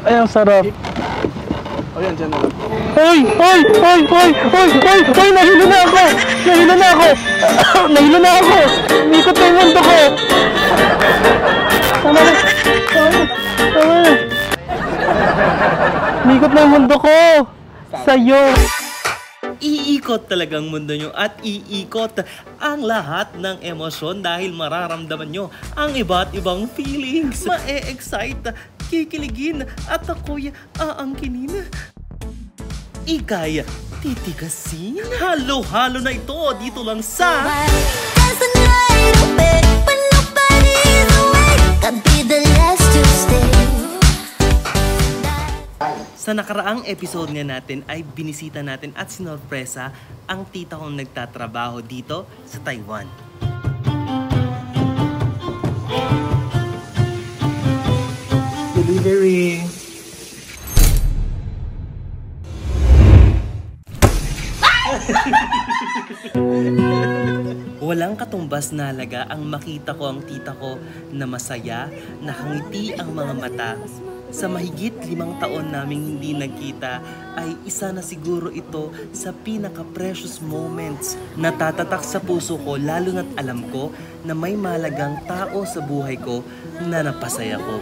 Ay, ang sarap. O yan, dyan na lang. Ay! Ay! Ay! Ay! Ay! Ay! Ay! Nahilo na ako! Nahilo na ako! Nahilo na ako! Umikot na yung mundo ko! Tama na! Tama na! Umikot na yung mundo ko! Sa'yo! Iikot talagang mundo nyo at iikot ang lahat ng emosyon dahil mararamdaman nyo ang iba't ibang feelings. Ma-e-excite, kikiligin at ako'y aangkinin. Ika'y titigasin. Halo-halo na ito dito lang sa... Sa nakaraang episode nga natin ay binisita natin at sinorpresa ang tita kong nagtatrabaho dito sa Taiwan. Delivery! Walang katumbas na halaga ang makita ko ang tita ko na masaya, nakangiti ang mga mata. Sa mahigit 5 taon naming hindi nagkita ay isa na siguro ito sa pinaka-precious moments na tatatak sa puso ko lalo na't alam ko na may mahalagang tao sa buhay ko na napasaya ko.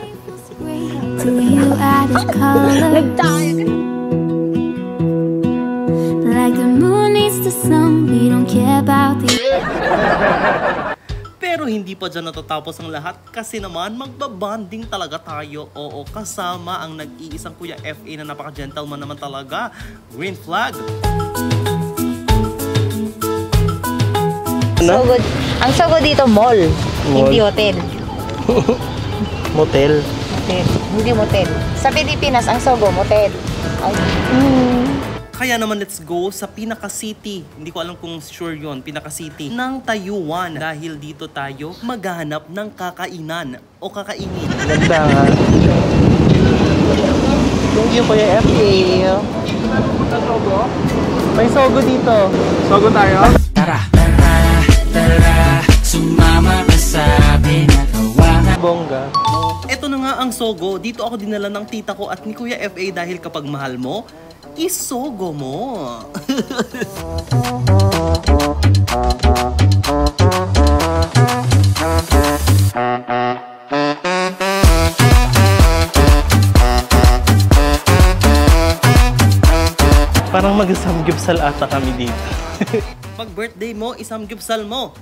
Pero hindi pa dyan natatapos ang lahat kasi naman magbabanding talaga tayo. Oo, kasama ang nag-iisang Kuya FA na napaka-gentleman naman talaga. Green flag! Sogod. Ang Sogod dito, mall. Hindi hotel. Motel. Hotel. Hindi motel. Sa Pilipinas, ang Sogo, motel. Kaya naman let's go sa pinaka-city. Hindi ko alam kung sure yon, pinaka-city ng Taiwan. Dahil dito tayo maghahanap ng kakainan o kakainin. Ganda nga. Thank you Kuya FA. May Sogo dito. Sogo tayo? Tara, sumama ka sa pinakawangan. Bongga. Ito na nga ang Sogo. Dito ako dinala ng tita ko at ni Kuya FA dahil kapag mahal mo, isogo mo. Parang mag-samgyupsal ata kami dito. Pag birthday mo, isamgyupsal mo.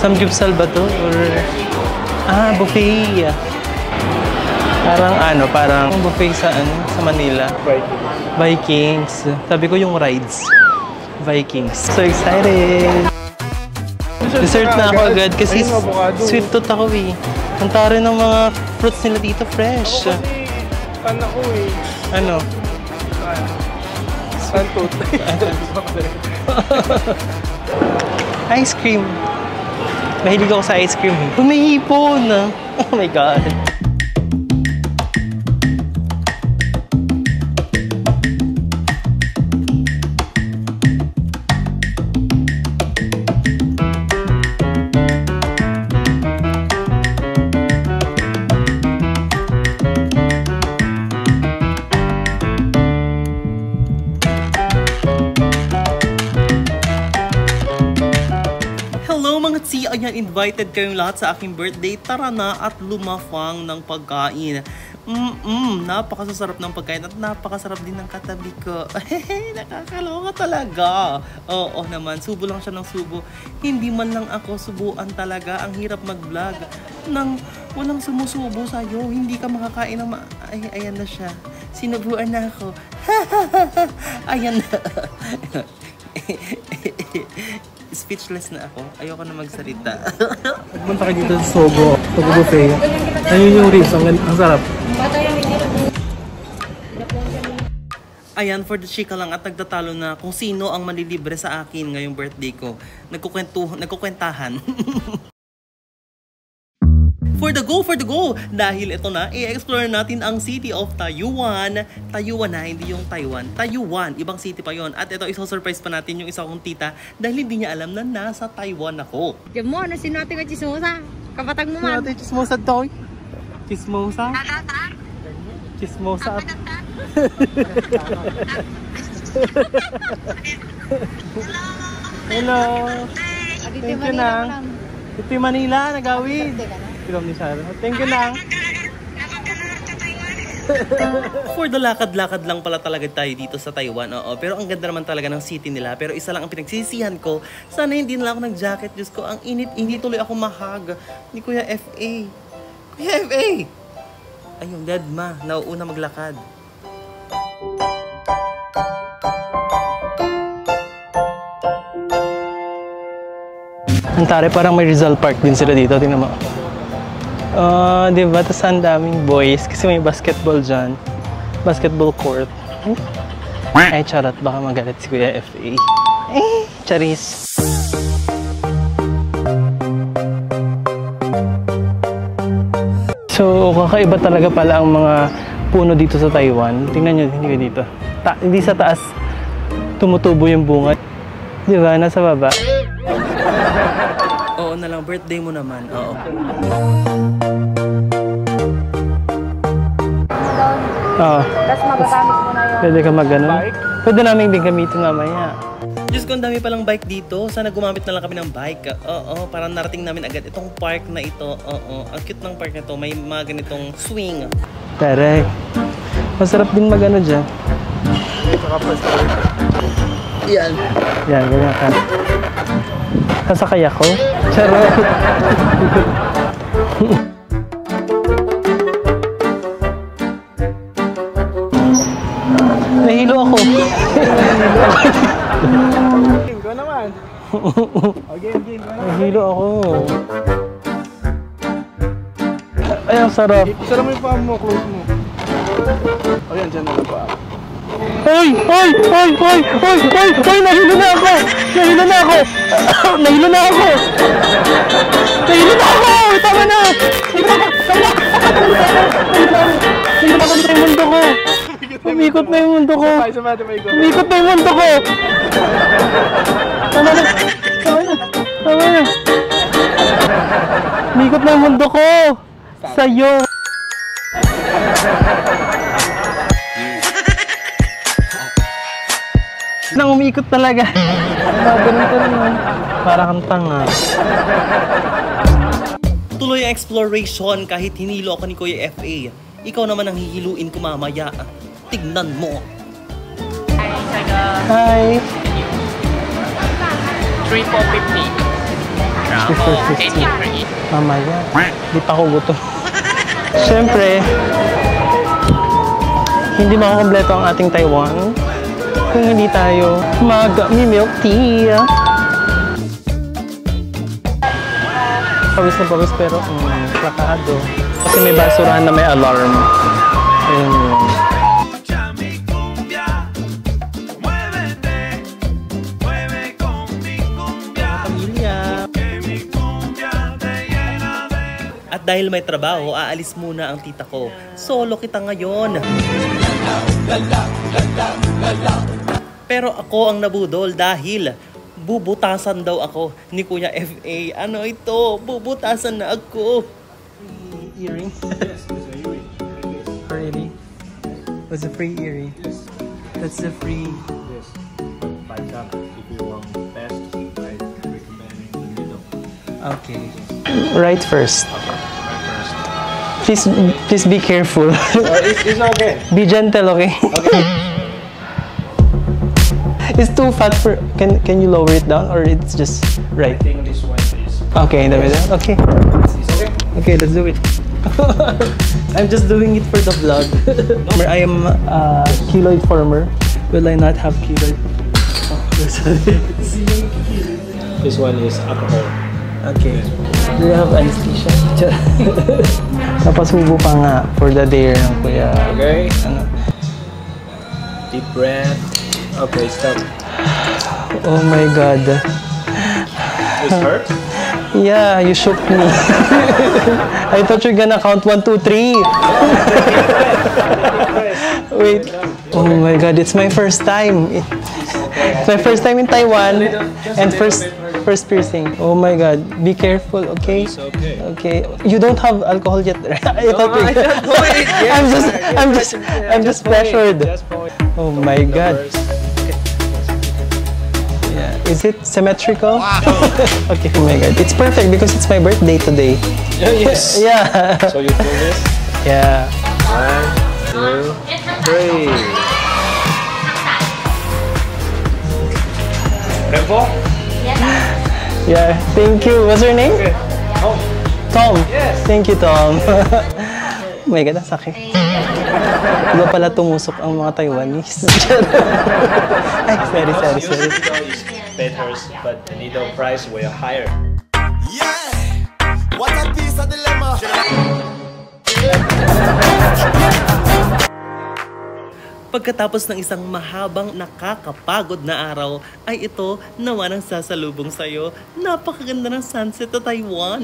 Samgyupsal ba to? Or... buffet. Parang buffet sa Manila. Vikings. Sabi ko yung rides. Vikings. So excited! Dessert na ako agad kasi sweet tooth ako eh. Ang taro ng mga fruits nila dito fresh. Fan ako eh. Ano? Fan tooth. Ice cream. Mahilig ako sa ice cream. May hipon! Oh my God! Ayan, invited kayong lahat sa aking birthday. Tara na at lumafang ng pagkain. Napakasarap ng pagkain at napakasarap din ng katabi ko. Nakakaloka talaga. Oo naman, subo lang siya ng subo. Hindi man lang ako subuan talaga. Ang hirap mag-vlog nang walang sumusubo sa'yo. Hindi ka makakain ng ayan na siya. Sinubuan na ako. Ayan na. Speechless na ako. Ayoko na magsalita. Punta kayo dito sa Sogo. Sogo buffet. Ayun yung ribs. Ang sarap. Ayan, for the chika lang at nagtatalo na kung sino ang manlilibre sa akin ngayong birthday ko. Nagkukwentahan. For the go! Dahil ito na, i-explore natin ang city of Taiyuan. Taiyuan na, hindi yung Taiwan. Taiyuan, ibang city pa yon. At ito, iso-surprise pa natin yung isa kong tita dahil hindi niya alam na nasa Taiwan ako. Diyan mo, na sinati ka chismosa. Kapatag mo man. Sinati chismosa toy. Chismosa? Chismosa. Hello. Thank you nang. Ito yung Manila, nagawid. Thank you nang. For the lakad-lakad lang pala talaga tayo dito sa Taiwan, oo. Pero ang ganda naman talaga ng city nila. Pero isa lang ang pinagsisihan ko, sana hindi na lang ako nag-jacket. Diyos ko, ang init, hindi tuloy ako mahag. Ni Kuya FA. Kuya FA! Ay, yung dad ma, nauuna maglakad. Antare, parang may Rizal Park din sila dito. Tingnan mo. Diba? Tapos ang daming boys. Kasi may basketball dyan. Basketball court. Ay, charot. Baka magalit si Kuya FA. Charis. So, kakaiba talaga pala ang mga puno dito sa Taiwan. Tingnan nyo, hindi dito. Hindi sa taas tumutubo yung bunga. Diba? Nasa baba. Oo na lang, birthday mo naman. Oo. Oo. Tapos magagamit mo na yun. Pwede ka mag-ganon. Pwede namin din gamitin mamaya. Diyos ko, ang dami palang bike dito. Sana gumamit na lang kami ng bike. Oo, para narating namin agad itong park na ito. Oo, ang cute ng park na ito. May mga ganitong swing. Correct. Masarap din mag-ano dyan. Yan. Yan, ganyan ka. Kasakay ako. Charot. Nahilo ako. Game ko naman. Game. Nahilo ako. Ay, ang sarap. Isa lang mo yung palm mo, close mo. O yan, dyan na lang pa. Ay! Nahilo na ako! Nahilo na ako! Tama na! Umikot na yung mundo ko! Umikot na yung mundo ko! Tama na! Umikot na yung mundo ko! Sa'yo! Nang umikot talaga. Ganito naman. Para kang tanga. Tuloy ang exploration kahit hinilo ako ni Kuya FA. Ikaw naman ang hihiluin ko mamaya. Tignan mo. Hi. 3,450. Travel, 18 for each. Mamaya. Di pa ako gutom. Siyempre, hindi makakompleto ang ating Taiwan kung hindi tayo mag-milk tea. Pawis na pawis pero plakado. Kasi may basurahan na may alarm. Ayun yun. At dahil may trabaho, aalis muna ang tita ko. Solo kita ngayon. Pero ako ang nabudol dahil bubutasan daw ako ni Kuya FA. Ano ito? Bubutasan na ako. Earring? Yes, it's a earring. Really? It's a free earring? Yes. That's a free... Yes. Like that, if you want best, I recommend the middle. Okay. Right first. Okay, right first. Please be careful. It's okay. Be gentle, okay? Okay. It's too fat for... Can you lower it down or it's just right? I think this one is... Okay, in the middle? Okay. It's okay? Okay, let's do it. I'm just doing it for the vlog. I am a keloid former. Will I not have keloid? Oh, This one is alcohol. okay. Do you have anesthesia? Napasubo pa nga for the dare ng kuya. Okay. Ano? Deep breath. Okay, stop. Oh my God. This hurt? Yeah, you shook me. I thought you're gonna count 1, 2, 3. Wait. Oh my God, it's my first time. It's my first time in Taiwan and first piercing. Oh my God, be careful, okay? Okay. You don't have alcohol yet, right? I'm just pressured. Oh my God. Yeah. Is it symmetrical? Okay, oh my God. It's perfect because it's my birthday today. Yes. Yeah. So you pull this? Yeah. 1, 2, 3. Tempo? Yeah. Thank you. What's your name? Okay. Oh. Tom. Yes. Thank you, Tom. Oh my God, ang sakit. Iba pala tumusok ang mga Taiwanese. Ay, sorry. Betters, but the needle price way higher. Yeah, what a piece of dilemma. Pagkatapos ng isang mahabang nakakapagod na araw, ay ito naman ang sasalubong sa'yo. Napakaganda ng sunset sa Taiwan.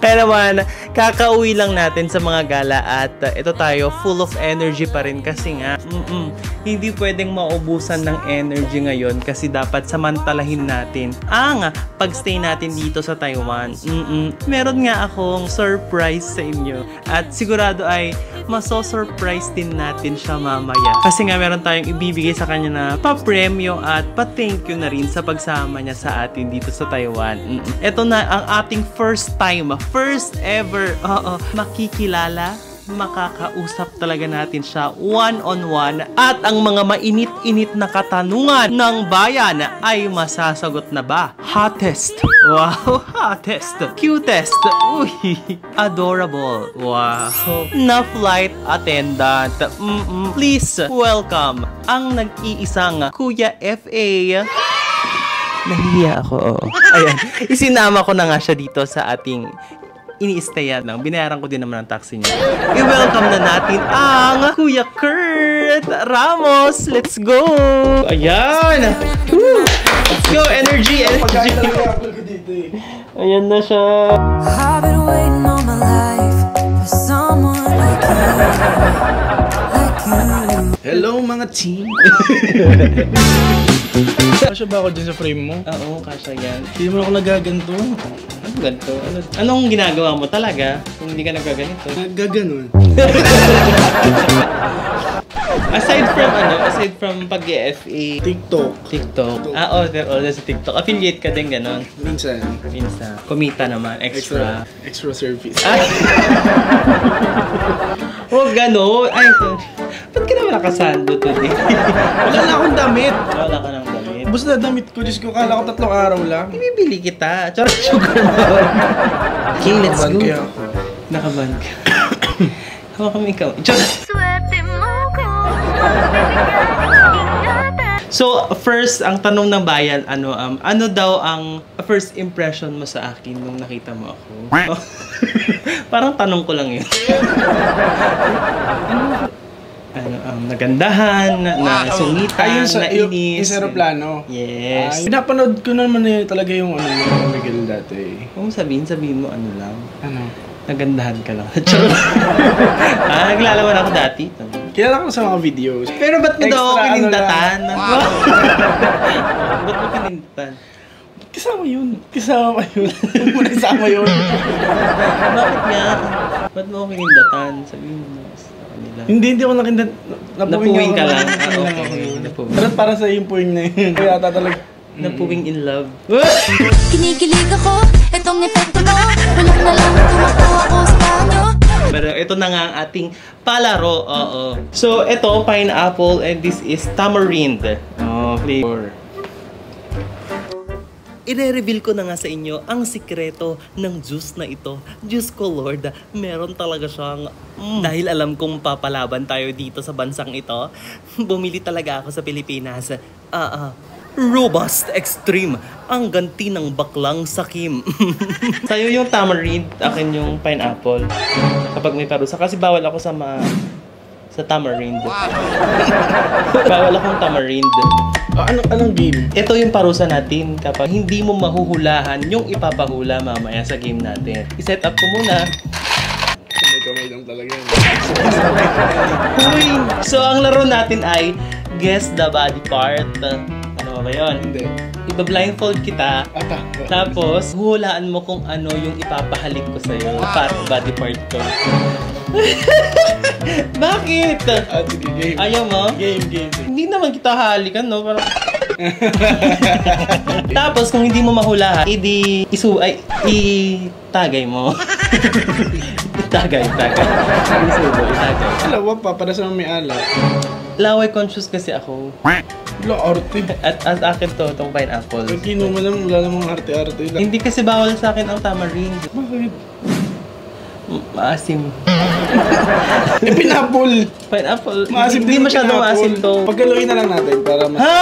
Kaya naman, kakauwi lang natin sa mga gala at ito tayo, full of energy pa rin kasi nga, hindi pwedeng maubusan ng energy ngayon kasi dapat samantalahin natin ang pagstay natin dito sa Taiwan. Meron nga akong surprise sa inyo at sigurado ay maso-surprise din natin siya mamaya. Kasi nga meron tayong ibibigay sa kanya na pa-premyo at pa-thank you na rin sa pagsama niya sa atin dito sa Taiwan. Ito na ang ating first ever makikilala, makakausap talaga natin siya one-on-one at ang mga mainit-init na katanungan ng bayan ay masasagot na ba? Hottest, wow, hottest, cutest, uy, adorable, wow, na flight attendant. Please welcome ang nag-iisang Kuya F.A. Nahihiya ako, oo. Ayan, isinama ko na nga siya dito sa ating ini-stayan lang. Binayaran ko din naman ang taxi niya. I-welcome na natin ang Kuya Kurt Ramos. Let's go! Ayan! Woo! Let's go! Energy! Ayan na siya. I've been waiting all my life for someone like you. Hello mga team! Kasya ba ako dyan sa frame mo? Oo, kasya yan. Hindi mo ako nagaganto. Ano ganito? Anong ginagawa mo talaga kung hindi ka nagaganito? Nagaganon. Aside from pag-FA, TikTok. Ah, order sa TikTok. Affiliate ka din, ganon. Minsan. Kumita naman, extra service. Ay! Huwag ganon. Ay, ba't ka naman nakasando today? Wala na akong damit. Wala ka ng damit. Basta na damit ko. Diyos ko, kala ko 3 araw lang. Ibibili kita. Charot sugar mo. Okay, let's go. Nakaban ka. Hawa kami ikaw. Charot. So, first, ang tanong ng bayan, ano daw ang first impression mo sa akin nung nakita mo ako? Parang tanong ko lang yun. Nagandahan, nasungitan, nainis. Yung aeroplano. Yes. Pinapanood ko naman talaga yung yung Miguel dati. Kung sabihin mo ano lang. Ano? Nagandahan ka lang. Charot. Naglalaban ako dati. Kilala ko sa mga videos. Pero ba't mo daw ako kinindatan? Ba't mo kinindatan? Kasama yun. Huwag mo nasama yun. Bakit nga? Ba't mo ako kinindatan? Sabihin mo sa kanila. Hindi ako nakindat. Napuwing ka lang. Napuwing. Pero para sa yung puwing na yun. Kaya talaga. Napuwing in love. Kinikilig ako, itong epekto mo. Walang na lang tumakbo ako sa kanyo. Pero ito na nga ang ating palaro. Oo. So, ito, pineapple, and this is tamarind. Oh, flavor. I-reveal ko na nga sa inyo ang sikreto ng juice na ito. Diyos ko Lord, meron talaga siyang... Dahil alam kong papalaban tayo dito sa bansang ito, bumili talaga ako sa Pilipinas. Robust Extreme, ang ganti ng baklang sakim. Sa'yo yung tamarind, akin yung pineapple. Kapag may parusa, kasi bawal ako sa tamarind. Bawal akong tamarind. Anong game? Ito yung parusa natin kapag hindi mo mahuhulahan yung ipapahula mamaya sa game natin. I-set up ko muna. Kamay lang talaga yan. Uy! So, ang laro natin ay guess the body part. Ano ba yun? Hindi. Iba-blindfold kita. Tapos, huhulaan mo kung ano yung ipapahalik ko sa'yo. Body part ko. Bakit? Sige, game. Ayaw mo? Game. Hindi naman kita halikan, no? Parang... Tapos, kung hindi mo mahulahan, itagay mo. Itagay. Isubo, itagay. Alawa pa, para sa may ala. Laway conscious kasi ako. Wala, arte. At as akin to, itong pineapple. Pag kinuman naman, wala namang arte-arte lang. Hindi kasi bawal sa akin ang tamarind. Bakit? Maasim. Pineapple! Pineapple. Maasim Hindi din masyadong maasim to. Paggaluin na lang natin para mas... Ha?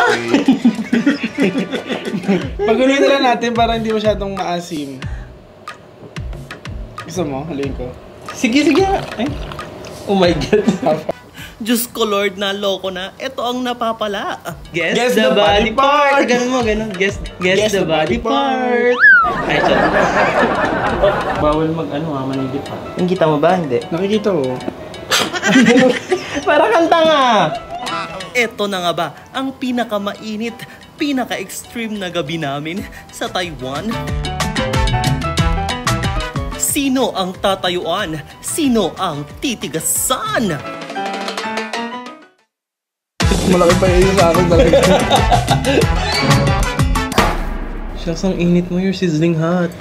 Paggaluin na lang natin para hindi masyadong maasim. Gusto mo? Haluin ko. Sige. Ay. Oh my God. Diyos ko Lord, na loko na. Ito ang napapala. Guess the body part. Ganun mo. Guess the body part. Ay, siya. Bawal manigit pa. Nakikita mo ba? Hindi. Nakikita mo? Para kanta nga. Ito na nga ba ang pinakamainit, pinaka-extreme na gabi namin sa Taiwan? Sino ang tatayuan? Sino ang titigasan? Malaki pa yun sa akin talaga. Shucks, ang init mo. You're sizzling hot.